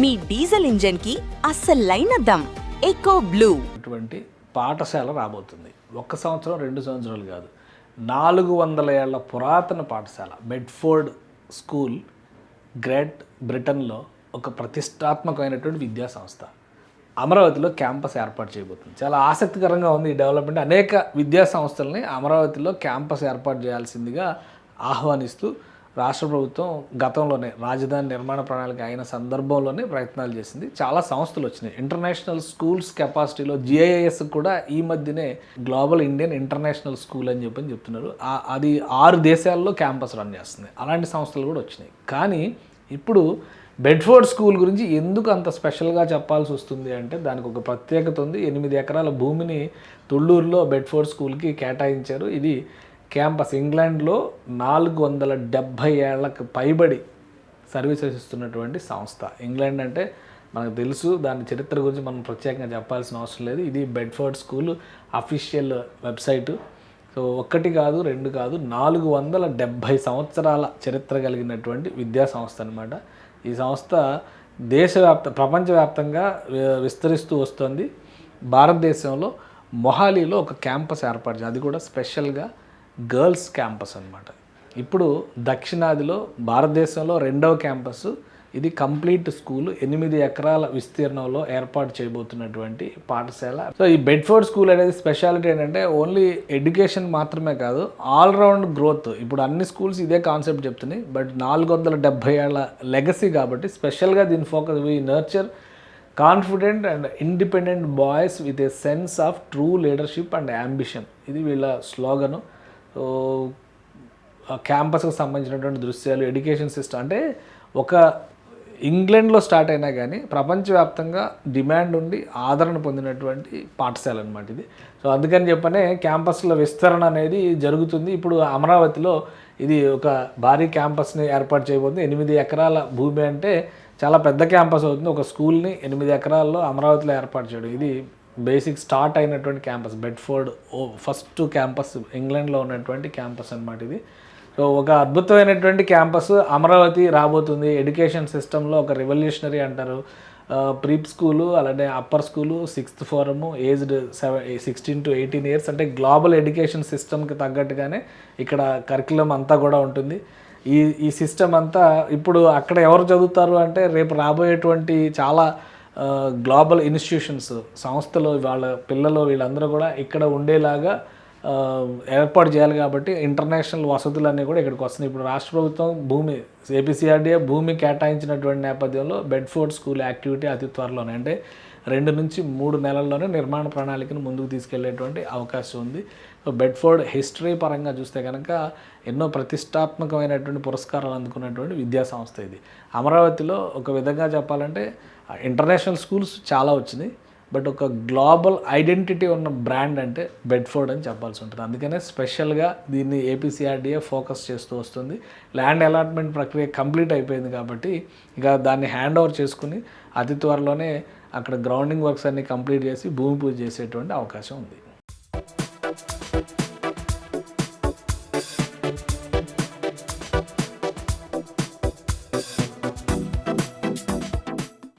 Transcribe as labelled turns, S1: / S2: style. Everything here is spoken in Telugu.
S1: మీ డీజిల్ ఇంజన్ కి అస్సలైన దమ్ ఎకో బ్లూ
S2: అటువంటి పాఠశాల రాబోతుంది. 1 సంవత్సరం 2 సంవత్సరాలు కాదు, 400 ఏళ్ల పురాతన పాఠశాల బెడ్ఫోర్డ్ స్కూల్ గ్రేట్ బ్రిటన్లో ఒక ప్రతిష్టాత్మకమైనటువంటి విద్యా సంస్థ అమరావతిలో క్యాంపస్ ఏర్పాటు చేయబోతుంది. చాలా ఆసక్తికరంగా ఉంది ఈ డెవలప్మెంట్. అనేక విద్యా సంస్థలని అమరావతిలో క్యాంపస్ ఏర్పాటు చేయాల్సిందిగా ఆహ్వానిస్తూ రాష్ట్ర ప్రభుత్వం గతంలోనే రాజధాని నిర్మాణ ప్రణాళిక అయిన సందర్భంలోనే ప్రయత్నాలు చేసింది. చాలా సంస్థలు వచ్చినాయి. ఇంటర్నేషనల్ స్కూల్స్ కెపాసిటీలో GIIS కూడా ఈ మధ్యనే గ్లోబల్ ఇండియన్ ఇంటర్నేషనల్ స్కూల్ అని చెప్తున్నారు. అది 6 దేశాల్లో క్యాంపస్ రన్ చేస్తుంది. అలాంటి సంస్థలు కూడా వచ్చినాయి. కానీ ఇప్పుడు బెడ్ఫోర్డ్ స్కూల్ గురించి ఎందుకు అంత స్పెషల్గా చెప్పాల్సి వస్తుంది అంటే దానికి ఒక ప్రత్యేకత ఉంది. 8 ఎకరాల భూమిని తుళ్ళూరులో బెడ్ఫోర్డ్ స్కూల్కి కేటాయించారు. ఇది క్యాంపస్ ఇంగ్లాండ్లో 470 ఏళ్లకు పైబడి సర్వీసెస్ ఇస్తున్నటువంటి సంస్థ. ఇంగ్లాండ్ అంటే మనకు తెలుసు, దాని చరిత్ర గురించి మనం ప్రత్యేకంగా చెప్పాల్సిన అవసరం లేదు. ఇది Bedford school official website. So 1 కాదు 2 కాదు 470 సంవత్సరాల చరిత్ర కలిగినటువంటి విద్యా సంస్థ అనమాట. ఈ సంస్థ ప్రపంచవ్యాప్తంగా విస్తరిస్తూ వస్తుంది. భారతదేశంలో మొహాలీలో ఒక క్యాంపస్ ఏర్పాటు చేయాలి. అది కూడా స్పెషల్గా గర్ల్స్ క్యాంపస్ అనమాట. ఇప్పుడు దక్షిణాదిలో భారతదేశంలో 2వ క్యాంపస్ ఇది. కంప్లీట్ స్కూల్ 8 ఎకరాల విస్తీర్ణంలో ఏర్పాటు చేయబోతున్నటువంటి పాఠశాల. సో ఈ బెడ్ఫోర్డ్ స్కూల్ అనేది స్పెషాలిటీ ఏంటంటే ఓన్లీ ఎడ్యుకేషన్ మాత్రమే కాదు, ఆల్రౌండ్ గ్రోత్. ఇప్పుడు అన్ని స్కూల్స్ ఇదే కాన్సెప్ట్ చెప్తున్నాయి. బట్ 470 ఏళ్ల లెగసీ కాబట్టి స్పెషల్గా దీని focus we nurture confident and independent boys with a sense of true leadership and ambition. ఇది వీళ్ళ స్లోగను. సో క్యాంపస్కి సంబంధించినటువంటి దృశ్యాలు, ఎడ్యుకేషన్ సిస్టమ్ అంటే ఒక ఇంగ్లాండ్లో స్టార్ట్ అయినా కానీ ప్రపంచవ్యాప్తంగా డిమాండ్ ఉండి ఆదరణ పొందినటువంటి పాఠశాల అనమాట ఇది. సో అందుకని చెప్పనే క్యాంపస్ల విస్తరణ అనేది జరుగుతుంది. ఇప్పుడు అమరావతిలో ఇది ఒక భారీ క్యాంపస్ని ఏర్పాటు చేయబోతుంది. 8 ఎకరాల భూమి అంటే చాలా పెద్ద క్యాంపస్ అవుతుంది. ఒక స్కూల్ని 8 ఎకరాల్లో అమరావతిలో ఏర్పాటు చేయడం ఇది బేసిక్ స్టార్ట్ అయినటువంటి క్యాంపస్. బెడ్ఫోర్డ్ ఫస్ట్ క్యాంపస్ ఇంగ్లాండ్లో ఉన్నటువంటి క్యాంపస్ అనమాట ఇది. సో ఒక అద్భుతమైనటువంటి క్యాంపస్ అమరావతి రాబోతుంది. ఎడ్యుకేషన్ సిస్టంలో ఒక రెవల్యూషనరీ అంటారు. ప్రీప్ స్కూలు, అలానే upper school, 6th forum, aged 16 to 18 years అంటే గ్లోబల్ ఎడ్యుకేషన్ సిస్టమ్కి తగ్గట్టుగానే ఇక్కడ కరికులం అంతా కూడా ఉంటుంది. ఈ సిస్టమ్ అంతా ఇప్పుడు అక్కడ ఎవరు చదువుతారు అంటే రేపు రాబోయేటువంటి చాలా గ్లోబల్ ఇన్స్టిట్యూషన్స్ సంస్థలు వాళ్ళ పిల్లలు వీళ్ళందరూ కూడా ఇక్కడ ఉండేలాగా ఏర్పాటు చేయాలి. కాబట్టి ఇంటర్నేషనల్ వసతులన్నీ కూడా ఇక్కడికి వస్తున్నాయి. ఇప్పుడు రాష్ట్ర ప్రభుత్వం APCRDA భూమి కేటాయించినటువంటి నేపథ్యంలో బెడ్ఫోర్డ్ స్కూల్ యాక్టివిటీ అతి త్వరలోనే అంటే 2 నుంచి 3 నెలల్లోనే నిర్మాణ ప్రణాళికను ముందుకు తీసుకెళ్లేటువంటి అవకాశం ఉంది. సో బెడ్ఫోర్డ్ హిస్టరీ పరంగా చూస్తే కనుక ఎన్నో ప్రతిష్టాత్మకమైనటువంటి పురస్కారాలు అందుకున్నటువంటి విద్యా సంస్థ ఇది. అమరావతిలో ఒక విధంగా చెప్పాలంటే ఇంటర్నేషనల్ స్కూల్స్ చాలా వచ్చినాయి. బట్ ఒక గ్లోబల్ ఐడెంటిటీ ఉన్న బ్రాండ్ అంటే బెడ్ఫోర్డ్ అని చెప్పాల్సి ఉంటుంది. అందుకనే స్పెషల్గా దీన్ని APCRDA ఫోకస్ చేస్తూ వస్తుంది. ల్యాండ్ అలాట్మెంట్ ప్రక్రియ కంప్లీట్ అయిపోయింది కాబట్టి ఇక దాన్ని హ్యాండ్ ఓవర్ చేసుకుని అతి త్వరలోనే అక్కడ గ్రౌండింగ్ వర్క్స్ అన్ని కంప్లీట్ చేసి భూమి పూజ చేసేటువంటి అవకాశం ఉంది.